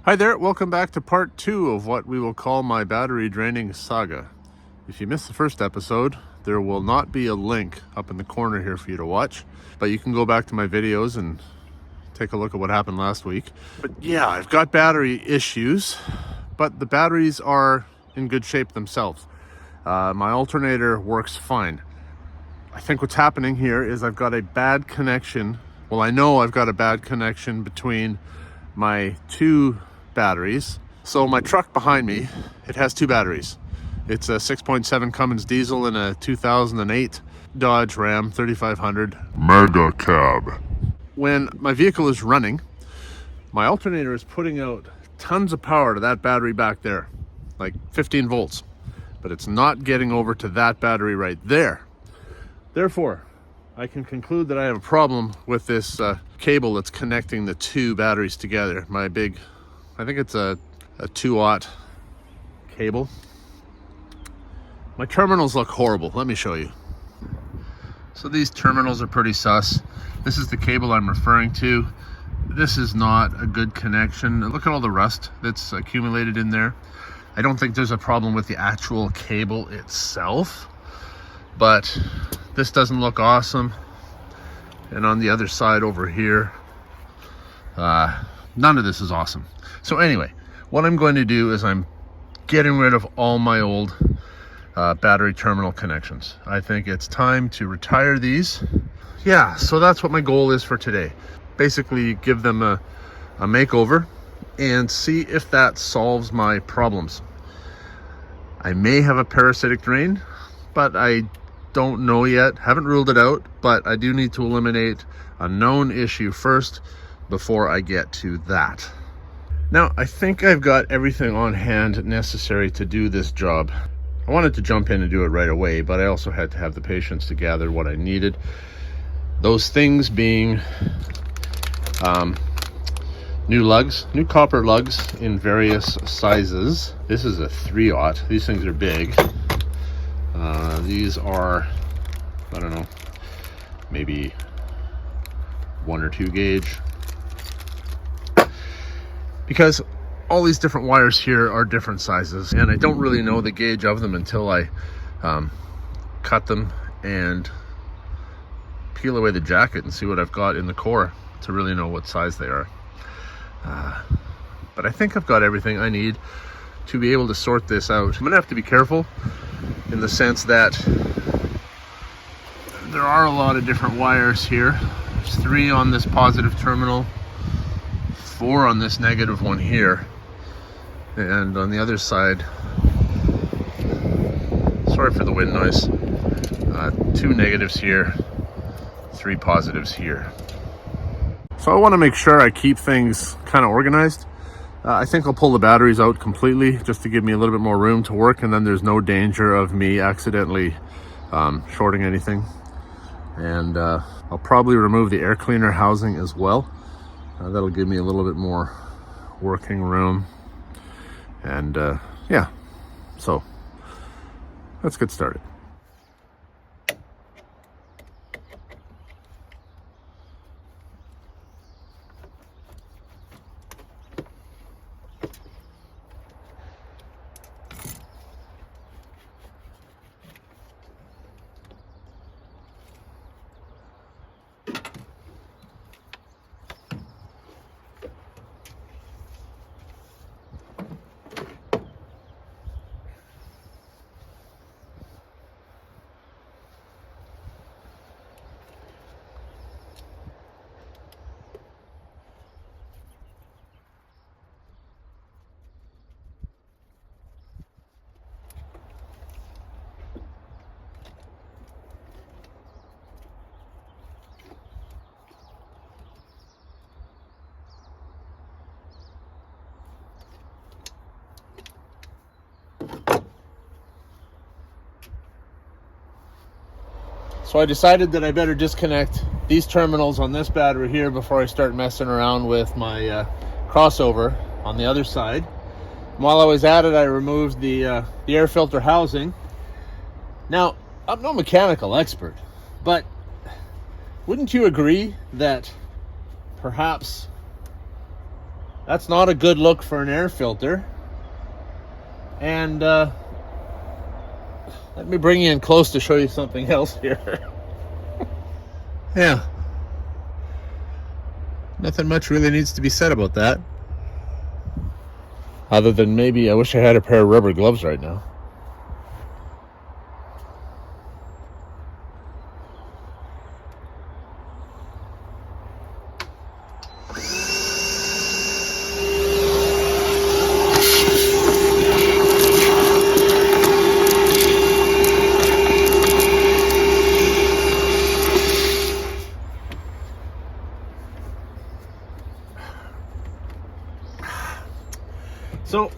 Hi there, welcome back to part 2 of what we will call my battery draining saga. If you missed the first episode, there will not be a link up in the corner here for you to watch, but you can go back to my videos and take a look at what happened last week. But yeah, I've got battery issues, but the batteries are in good shape themselves. My alternator works fine. I think what's happening here is I've got a bad connection. Well, I know I've got a bad connection between my two batteries. So my truck behind me, it has two batteries. It's a 6.7 Cummins diesel and a 2008 Dodge Ram 3500 Mega Cab. When my vehicle is running, my alternator is putting out tons of power to that battery back there, like 15 volts, but it's not getting over to that battery right there. Therefore, I can conclude that I have a problem with this cable that's connecting the two batteries together. My big, I think it's a 2-aught cable. My terminals look horrible. Let me show you. So these terminals are pretty sus. This is the cable I'm referring to. This is not a good connection. Look at all the rust that's accumulated in there. I don't think there's a problem with the actual cable itself, but this doesn't look awesome. And on the other side over here, none of this is awesome. So anyway, what I'm going to do is I'm getting rid of all my old battery terminal connections. I think it's time to retire these. Yeah, so that's what my goal is for today. Basically give them a makeover and see if that solves my problems. I may have a parasitic drain, but I don't know yet, haven't ruled it out, but I do need to eliminate a known issue first before I get to that. Now, I think I've got everything on hand necessary to do this job. I wanted to jump in and do it right away, but I also had to have the patience to gather what I needed. Those things being new lugs, new copper lugs in various sizes. This is a 3-aught. These things are big. These are, I don't know, maybe 1 or 2 gauge. Because all these different wires here are different sizes, and I don't really know the gauge of them until I cut them and peel away the jacket and see what I've got in the core to really know what size they are. But I think I've got everything I need to be able to sort this out. I'm gonna have to be careful in the sense that there are a lot of different wires here. There's 3 on this positive terminal, 4 on this negative one here, and on the other side, sorry for the wind noise, 2 negatives here, 3 positives here. So I want to make sure I keep things kind of organized. I think I'll pull the batteries out completely just to give me a little bit more room to work, and then there's no danger of me accidentally shorting anything. And I'll probably remove the air cleaner housing as well. That'll give me a little bit more working room. And yeah, so let's get started. So I decided that I better disconnect these terminals on this battery here before I start messing around with my crossover on the other side. And while I was at it, I removed the air filter housing. Now, I'm no mechanical expert, but wouldn't you agree that perhaps That's not a good look for an air filter. And let me bring you in close to show you something else here. Yeah. Nothing much really needs to be said about that. Other than maybe I wish I had a pair of rubber gloves right now. So,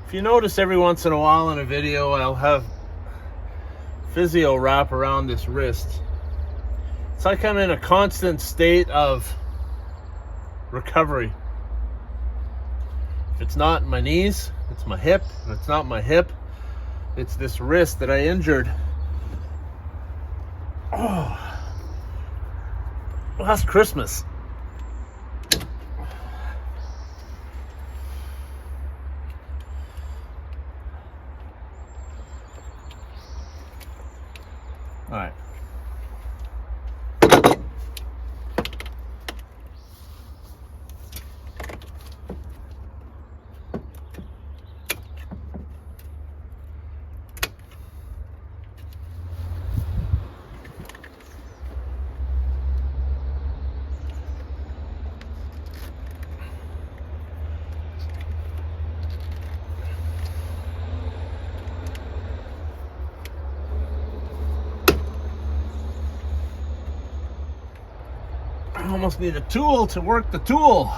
if you notice every once in a while in a video, I'll have physio wrap around this wrist. It's like I'm in a constant state of recovery. If it's not my knees, it's my hip. If it's not my hip, it's this wrist that I injured. Last Christmas. All right. I almost need a tool to work the tool.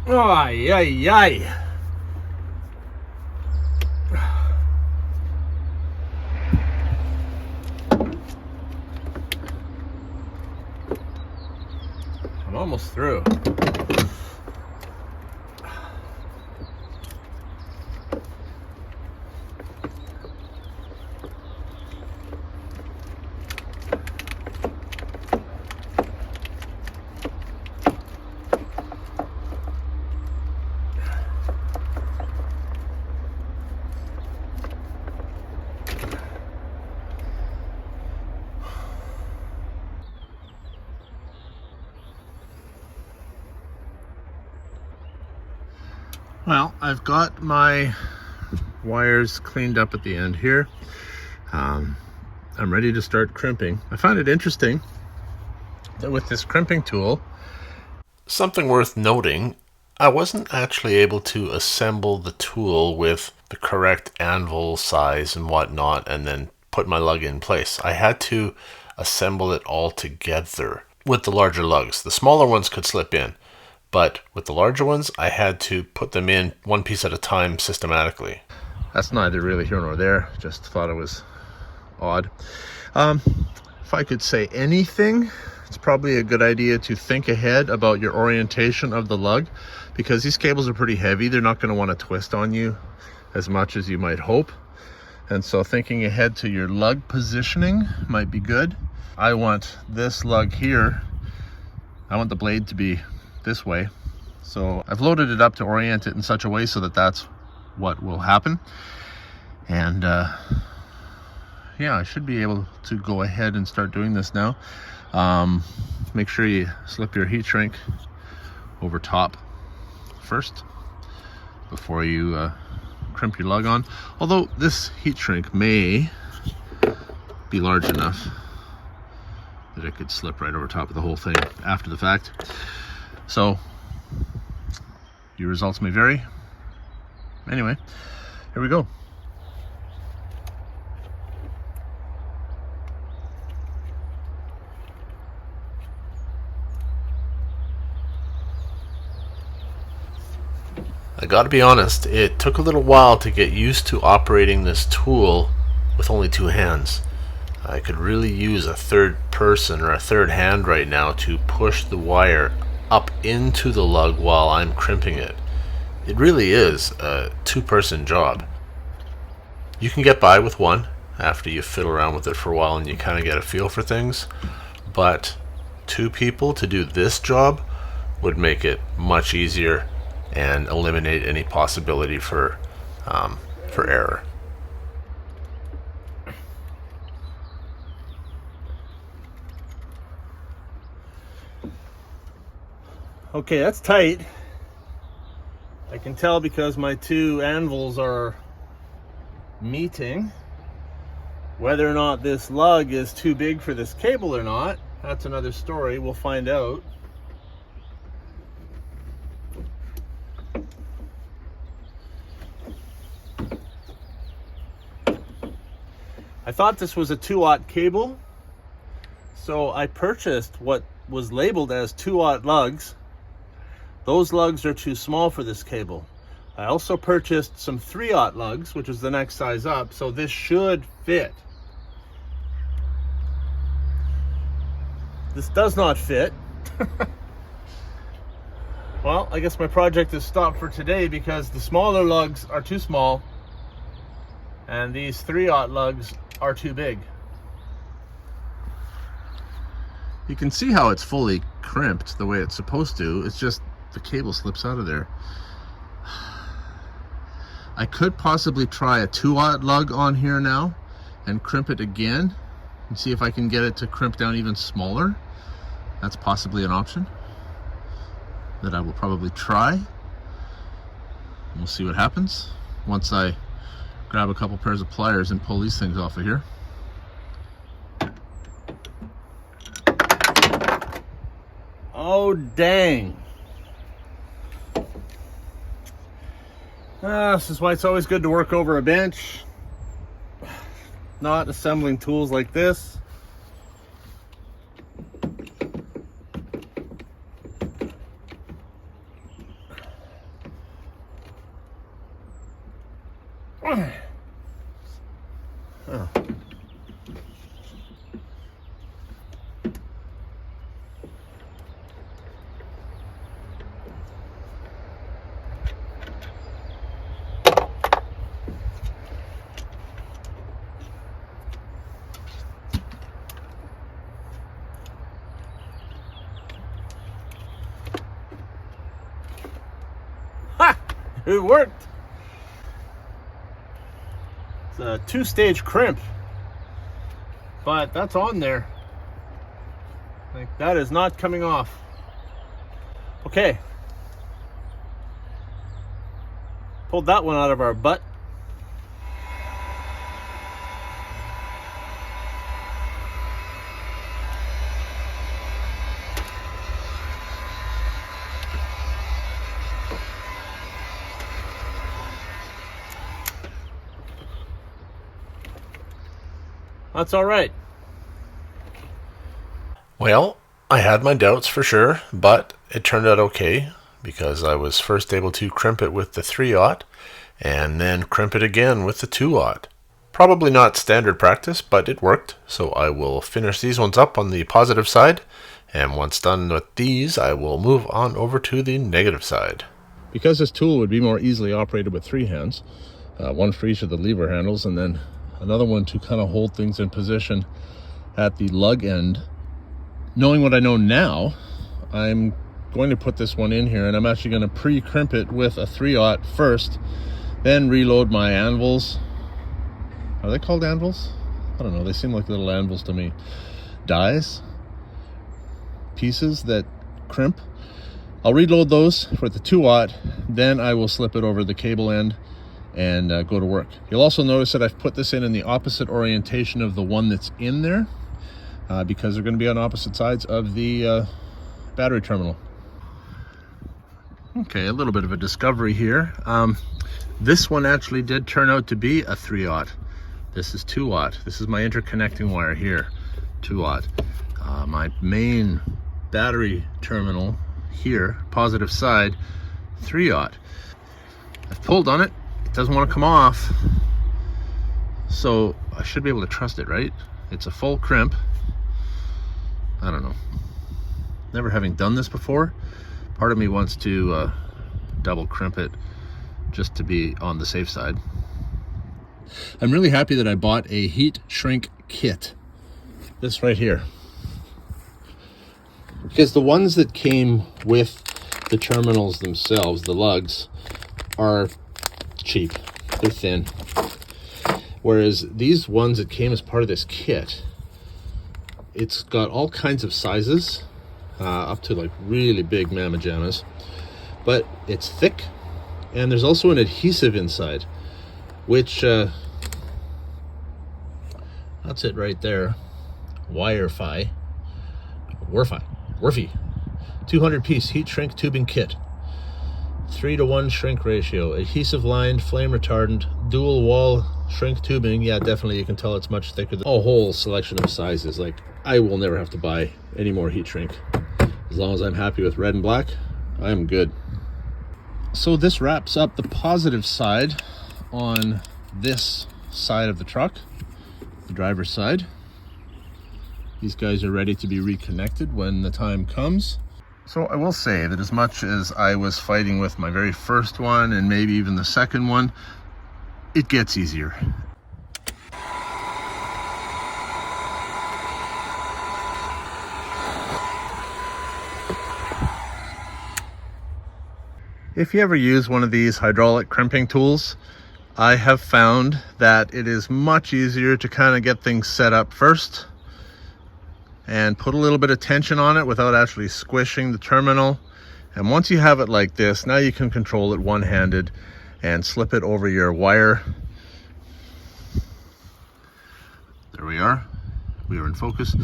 Ay, ay, ay. I'm almost through. Well, I've got my wires cleaned up at the end here. I'm ready to start crimping. I find it interesting that with this crimping tool, something worth noting, I wasn't actually able to assemble the tool with the correct anvil size and whatnot and then put my lug in place. I had to assemble it all together with the larger lugs. The smaller ones could slip in. But with the larger ones, I had to put them in one piece at a time systematically. That's neither really here nor there. Just thought it was odd. If I could say anything, it's probably a good idea to think ahead about your orientation of the lug, because these cables are pretty heavy. They're not going to want to twist on you as much as you might hope. And so thinking ahead to your lug positioning might be good. I want this lug here, I want the blade to be this way, so I've loaded it up to orient it in such a way so that that's what will happen. And yeah, I should be able to go ahead and start doing this now. Make sure you slip your heat shrink over top first before you crimp your lug on, although this heat shrink may be large enough that it could slip right over top of the whole thing after the fact. So your results may vary. Anyway, here we go. I gotta be honest, it took a little while to get used to operating this tool with only two hands. I could really use a third person or a third hand right now to push the wire up into the lug while I'm crimping it. It really is a two-person job. You can get by with one after you fiddle around with it for a while and you kind of get a feel for things, but 2 people to do this job would make it much easier and eliminate any possibility for error. Okay, that's tight. I can tell because my 2 anvils are meeting. Whether or not this lug is too big for this cable or not, that's another story. We'll find out. I thought this was a 2/0 cable, so I purchased what was labeled as 2/0 lugs. Those lugs are too small for this cable. I also purchased some 3/0 lugs, which is the next size up, so this should fit. This does not fit. Well, I guess my project is stopped for today because the smaller lugs are too small and these 3/0 lugs are too big. You can see how it's fully crimped the way it's supposed to. It's just the cable slips out of there. I could possibly try a 2/0 lug on here now and crimp it again and see if I can get it to crimp down even smaller. That's possibly an option that I will probably try. We'll see what happens once I grab a couple pairs of pliers and pull these things off of here. Oh, dang. This is why it's always good to work over a bench, not assembling tools like this. Oh. Ha! It worked. It's a 2-stage crimp, but that's on there. Like, that is not coming off. Okay. Pulled that one out of our butt. That's all right. Well, I had my doubts for sure, but it turned out okay because I was first able to crimp it with the 3/0 and then crimp it again with the 2/0. Probably not standard practice, but it worked, so I will finish these ones up on the positive side, and once done with these, I will move on over to the negative side. Because this tool would be more easily operated with 3 hands, one for each of the lever handles, and then another one to kind of hold things in position at the lug end. Knowing what I know now, I'm going to put this one in here, and I'm actually going to pre-crimp it with a 3/0 first, then reload my anvils. Are they called anvils? I don't know, they seem like little anvils to me. Dies, pieces that crimp. I'll reload those for the 2/0, then I will slip it over the cable end and go to work. You'll also notice that I've put this in the opposite orientation of the one that's in there because they're going to be on opposite sides of the battery terminal. Okay, a little bit of a discovery here. This one actually did turn out to be a 3/0. This is 2/0. This is my interconnecting wire here, 2/0. My main battery terminal here, positive side, 3/0. I've pulled on it. Doesn't want to come off, so I should be able to trust it, right? It's a full crimp. I don't know, never having done this before, part of me wants to double crimp it just to be on the safe side. I'm really happy that I bought a heat shrink kit. This right here. Because the ones that came with the terminals themselves, the lugs, are cheap. They're thin. Whereas these ones that came as part of this kit, it's got all kinds of sizes, up to like really big mamma jammas, but it's thick, and there's also an adhesive inside, which that's it right there. Wirefy, 200-piece heat shrink tubing kit, 3-to-1 shrink ratio, adhesive lined, flame retardant, dual wall shrink tubing. Yeah, definitely you can tell it's much thicker than a whole selection of sizes. Like, I will never have to buy any more heat shrink. As long as I'm happy with red and black, I am good. So this wraps up the positive side on this side of the truck, the driver's side. These guys are ready to be reconnected when the time comes. So I will say that as much as I was fighting with my very first one and maybe even the second one, it gets easier. If you ever use one of these hydraulic crimping tools, I have found that it is much easier to kind of get things set up first and put a little bit of tension on it without actually squishing the terminal. And once you have it like this, now you can control it one-handed and slip it over your wire. There we are. We are in focus.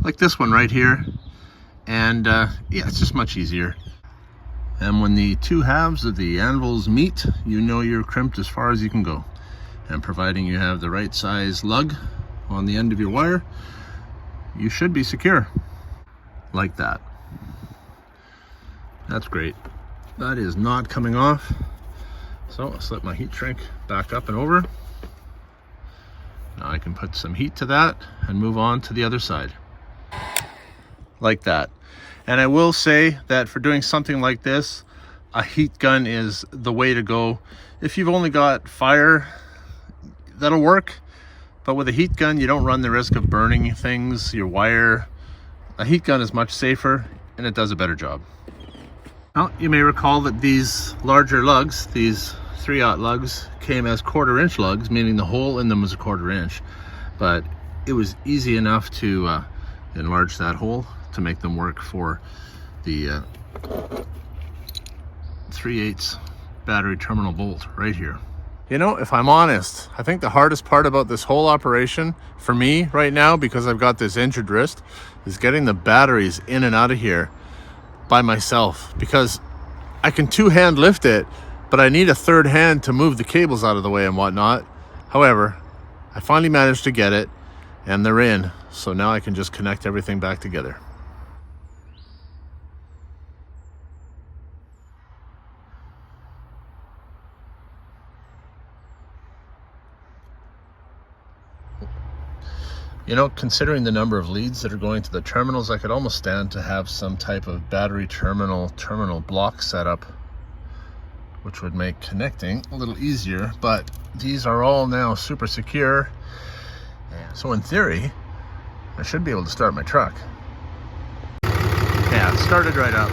Like this one right here. And yeah, it's just much easier. And when the two halves of the anvils meet, you know you're crimped as far as you can go. And providing you have the right size lug on the end of your wire, you should be secure. Like that. That's great. That is not coming off. So I'll slip my heat shrink back up and over. Now I can put some heat to that and move on to the other side. Like that. And I will say that for doing something like this, a heat gun is the way to go. If you've only got fire, that'll work. But with a heat gun, you don't run the risk of burning things, your wire. A heat gun is much safer and it does a better job. Now, you may recall that these larger lugs, these 3/0 lugs, came as 1/4 inch lugs, meaning the hole in them was 1/4 inch. But it was easy enough to enlarge that hole to make them work for the 3/8 battery terminal bolt right here. You know, if I'm honest, I think the hardest part about this whole operation for me right now, because I've got this injured wrist, is getting the batteries in and out of here by myself, because I can two-hand lift it, but I need a third hand to move the cables out of the way and whatnot. However, I finally managed to get it and they're in, so now I can just connect everything back together. You know, considering the number of leads that are going to the terminals, I could almost stand to have some type of battery terminal block setup, which would make connecting a little easier, but these are all now super secure. So in theory, I should be able to start my truck. Yeah, it started right up.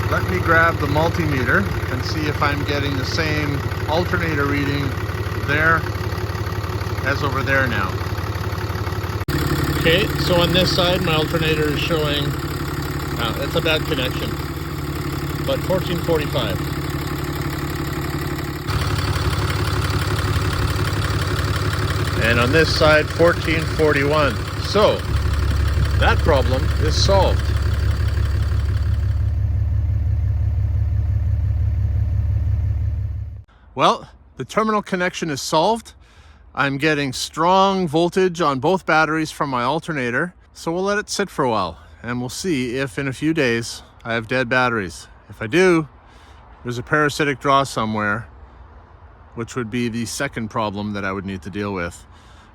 Let me grab the multimeter and see if I'm getting the same alternator reading there as over there now. Okay, so on this side, my alternator is showing, it's a bad connection, but 1445. And on this side, 1441. So, that problem is solved. Well, the terminal connection is solved. I'm getting strong voltage on both batteries from my alternator, so we'll let it sit for a while and we'll see if in a few days I have dead batteries. If I do, there's a parasitic draw somewhere, which would be the second problem that I would need to deal with.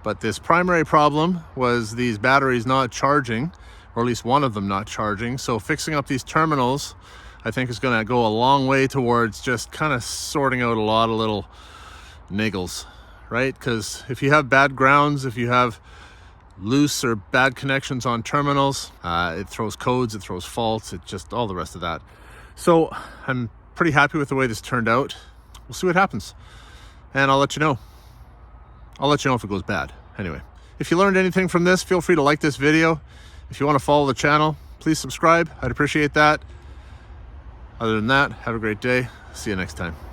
But this primary problem was these batteries not charging, or at least one of them not charging. So fixing up these terminals, I think, is going to go a long way towards just kind of sorting out a lot of little niggles right? Because if you have bad grounds, if you have loose or bad connections on terminals, it throws codes, it throws faults, it just all the rest of that. So I'm pretty happy with the way this turned out. We'll see what happens, and I'll let you know. I'll let you know if it goes bad. Anyway, if you learned anything from this, feel free to like this video. If you want to follow the channel, please subscribe. I'd appreciate that. Other than that, have a great day. See you next time.